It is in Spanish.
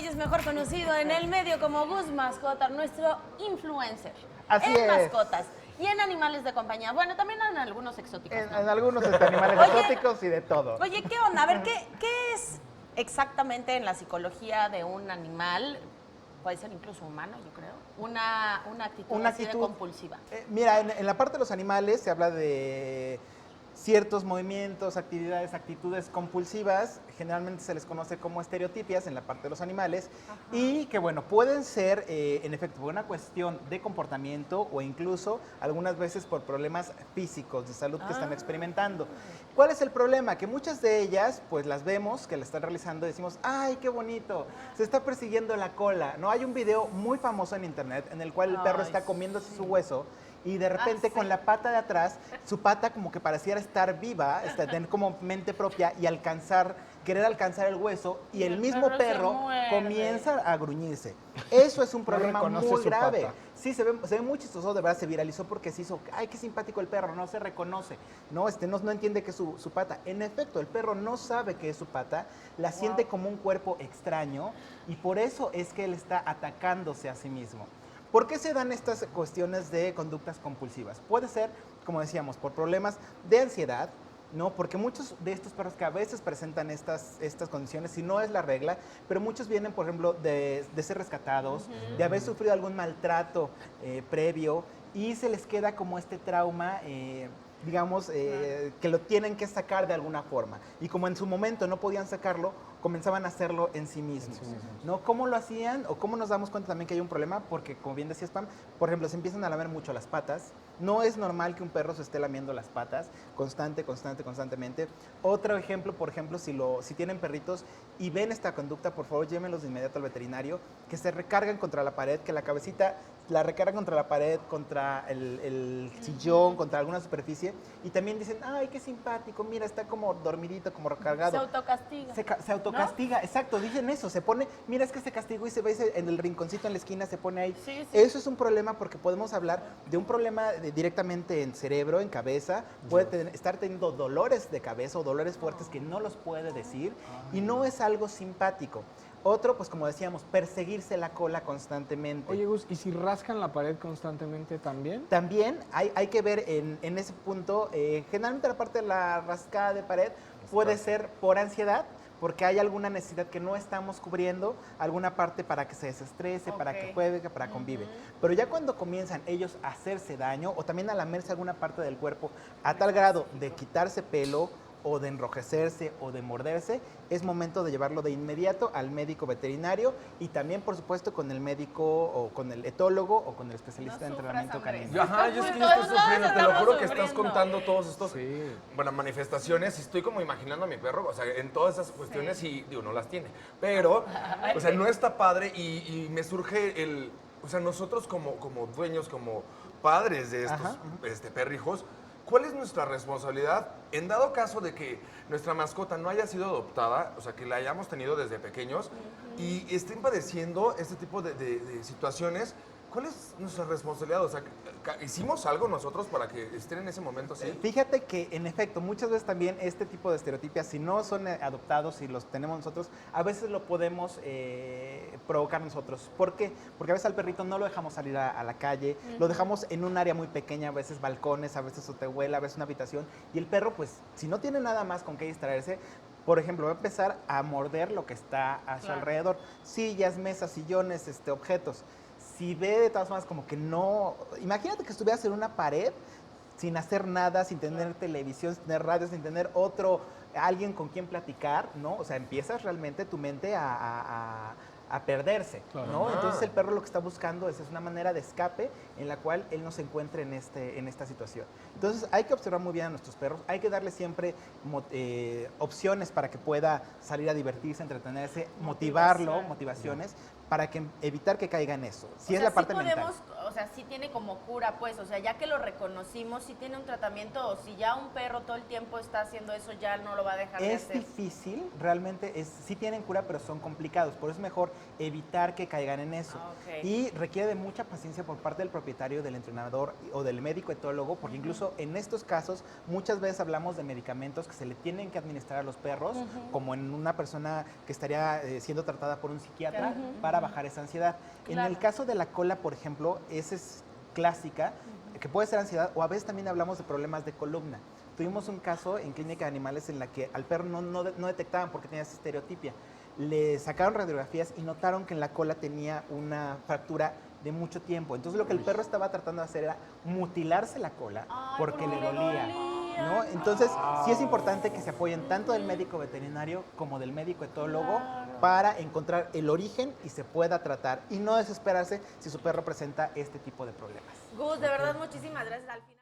Reyes, mejor conocido en el medio como Gus Mascota, nuestro influencer. Así en es. mascotas y en animales de compañía. Bueno, también en algunos exóticos. ¿no? En algunos animales Oye, exóticos y de todo. Oye, ¿qué onda? A ver, ¿qué es exactamente en la psicología de un animal? Puede ser incluso humano, yo creo. Una actitud así de compulsiva. Mira, en la parte de los animales se habla de ciertos movimientos, actividades, actitudes compulsivas, generalmente se les conoce como estereotipias en la parte de los animales. Ajá. Y que bueno, pueden ser en efecto por una cuestión de comportamiento o incluso algunas veces por problemas físicos de salud que están experimentando. ¿Cuál es el problema? Que muchas de ellas pues las vemos que la están realizando y decimos, ¡ay, qué bonito! Se está persiguiendo la cola, ¿no? Hay un video muy famoso en internet en el cual el perro está comiéndose su hueso y de repente con la pata de atrás, su pata como que pareciera estar viva, tener como mente propia y querer alcanzar el hueso y el mismo perro comienza a gruñirse. Eso es un problema muy grave. Sí, se ve muy chistoso, de verdad se viralizó porque se hizo, ay, qué simpático el perro, no se reconoce, no entiende que es su pata. En efecto, el perro no sabe que es su pata, la siente como un cuerpo extraño y por eso es que él está atacándose a sí mismo. ¿Por qué se dan estas cuestiones de conductas compulsivas? Puede ser, como decíamos, por problemas de ansiedad, ¿no? Porque muchos de estos perros que a veces presentan estas condiciones, si no es la regla, pero muchos vienen, por ejemplo, de ser rescatados, de haber sufrido algún maltrato previo y se les queda como este trauma, digamos, que lo tienen que sacar de alguna forma. Y como en su momento no podían sacarlo, comenzaban a hacerlo en sí mismos. ¿No? ¿Cómo lo hacían o cómo nos damos cuenta también que hay un problema? Porque, como bien decía Spam, por ejemplo, se empiezan a lamer mucho las patas. No es normal que un perro se esté lamiendo las patas constantemente. Otro ejemplo, por ejemplo, si tienen perritos y ven esta conducta, por favor, llévenlos de inmediato al veterinario, que se recargan contra la pared, que la cabecita la recargan contra la pared, contra el sillón, contra alguna superficie, y también dicen, ay, qué simpático, mira, está como dormidito, como recargado. Se autocastiga. Se autocastiga, ¿no? Exacto, dicen eso, se pone, mira, es que se castigó y se ve en el rinconcito en la esquina, se pone ahí. Sí. Eso es un problema porque podemos hablar de un problema directamente en cerebro, en cabeza, puede estar teniendo dolores de cabeza o dolores fuertes que no los puede decir y no es algo simpático. Otro, pues como decíamos, perseguirse la cola constantemente. Oye, Gus, ¿y si rascan la pared constantemente también? También hay que ver en ese punto, generalmente la parte de la rascada de pared puede ser por ansiedad, porque hay alguna necesidad que no estamos cubriendo, alguna parte para que se desestrese, para que juegue, para convive. Pero ya cuando comienzan ellos a hacerse daño o también a lamerse alguna parte del cuerpo a tal grado de quitarse pelo o de enrojecerse o de morderse, es momento de llevarlo de inmediato al médico veterinario y también, por supuesto, con el médico o con el etólogo o con el especialista de entrenamiento canino. Ajá, yo es que yo estoy sufriendo, te lo juro que estás contando todos estos manifestaciones y estoy como imaginando a mi perro, o sea, en todas esas cuestiones y digo, no las tiene, pero, o sea, no está padre y me surge o sea, nosotros como dueños, como padres de estos perrijos, ¿cuál es nuestra responsabilidad en dado caso de que nuestra mascota no haya sido adoptada, o sea, que la hayamos tenido desde pequeños y estén padeciendo este tipo de situaciones? ¿Cuál es nuestra responsabilidad? O sea, ¿hicimos algo nosotros para que estén en ese momento así? Fíjate que, en efecto, muchas veces también este tipo de estereotipias, si no son adoptados y los tenemos nosotros, a veces lo podemos provocar nosotros. ¿Por qué? Porque a veces al perrito no lo dejamos salir a la calle, lo dejamos en un área muy pequeña, a veces balcones, a veces hotehuela, a veces una habitación, y el perro, pues, si no tiene nada más con qué distraerse, por ejemplo, va a empezar a morder lo que está a su alrededor. Sillas, mesas, sillones, objetos. Si ve de todas formas como que no... Imagínate que estuvieras en una pared sin hacer nada, sin tener televisión, sin tener radio, sin tener alguien con quien platicar, ¿no? O sea, empiezas realmente tu mente a perderse, ¿no? Entonces el perro lo que está buscando es una manera de escape en la cual él no se encuentre en esta situación. Entonces hay que observar muy bien a nuestros perros, hay que darle siempre opciones para que pueda salir a divertirse, entretenerse, motivaciones, para evitar que caiga en eso. Si O es sea, la parte sí podemos, mental. o sea, sí tiene como cura, pues, o sea, ya que lo reconocimos, sí tiene un tratamiento, o si ya un perro todo el tiempo está haciendo eso, ya no lo va a dejar de Es hacer. difícil, realmente sí tienen cura, pero son complicados. Por eso es mejor evitar que caigan en eso. Ok. Y requiere de mucha paciencia por parte del propietario, del entrenador o del médico etólogo, porque incluso en estos casos muchas veces hablamos de medicamentos que se le tienen que administrar a los perros, como en una persona que estaría siendo tratada por un psiquiatra para bajar esa ansiedad. En el caso de la cola, por ejemplo, esa es clásica, que puede ser ansiedad, o a veces también hablamos de problemas de columna. Tuvimos un caso en clínica de animales en la que al perro no detectaban porque tenía esa estereotipia. Le sacaron radiografías y notaron que en la cola tenía una fractura de mucho tiempo. Entonces lo que el perro estaba tratando de hacer era mutilarse la cola porque le dolía, ¿no? Entonces sí es importante que se apoyen tanto del médico veterinario como del médico etólogo para encontrar el origen y se pueda tratar y no desesperarse si su perro presenta este tipo de problemas. Gus, de verdad, muchísimas gracias. Al final...